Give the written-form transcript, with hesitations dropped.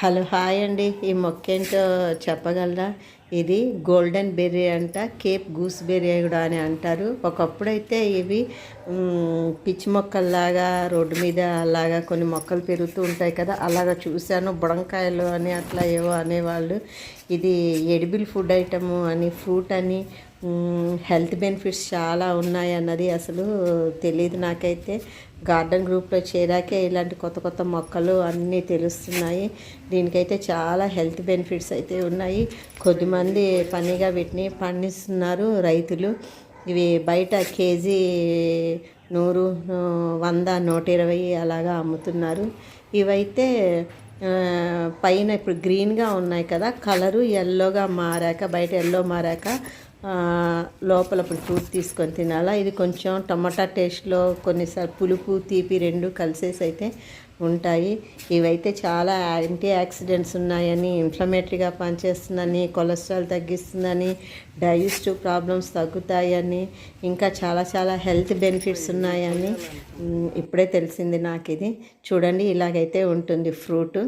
Hello hi అండి. ఈ మొక్క ఏంటో చెప్పగలరా? ఇది గోల్డెన్ బెర్రీ అంట, కేప్ గూస్ బెర్రీ కూడా అని అంటారు. ఒకప్పుడైతే ఇవి పిచ్చి మొక్కల్లాగా రోడ్డు మీద అలాగా కొన్ని మొక్కలు పెరుగుతూ ఉంటాయి కదా, అలాగా చూశాను. బుడంకాయలు అని అట్లా ఏవో అనేవాళ్ళు. ఇది ఎడిబుల్ ఫుడ్ ఐటము అని, ఫ్రూట్ అని, హెల్త్ బెనిఫిట్స్ చాలా ఉన్నాయి అన్నది అసలు తెలియదు నాకైతే. గార్డెన్ గ్రూప్లో చేరాకే ఇలాంటి కొత్త కొత్త మొక్కలు అన్నీ తెలుస్తున్నాయి. దీనికైతే చాలా హెల్త్ బెనిఫిట్స్ అయితే ఉన్నాయి. కొద్దిమంది పనిగా వీటిని పండిస్తున్నారు రైతులు. ఇవి బయట కేజీ 100, 100, 120 అలాగా అమ్ముతున్నారు. ఇవైతే పైన ఇప్పుడు గ్రీన్గా ఉన్నాయి కదా, కలరు ఎల్లోగా మారాక, బయట ఎల్లో మారాక లోపల ఇప్పుడు ఫ్రూట్ తీసుకొని తినాలా. ఇది కొంచెం టమాటా టేస్ట్లో, కొన్నిసార్లు పులుపు తీపి రెండు కలిసేసి అయితే ఉంటాయి. ఇవైతే చాలా యాంటీ ఆక్సిడెంట్స్ ఉన్నాయని, ఇన్ఫ్లమేటరీగా పనిచేస్తుందని, కొలెస్ట్రాల్ తగ్గిస్తుందని, డైజెస్టివ్ ప్రాబ్లమ్స్ తగ్గుతాయని, ఇంకా చాలా చాలా హెల్త్ బెనిఫిట్స్ ఉన్నాయని ఇప్పుడే తెలిసింది నాకు. ఇది చూడండి, ఇలాగైతే ఉంటుంది ఫ్రూట్.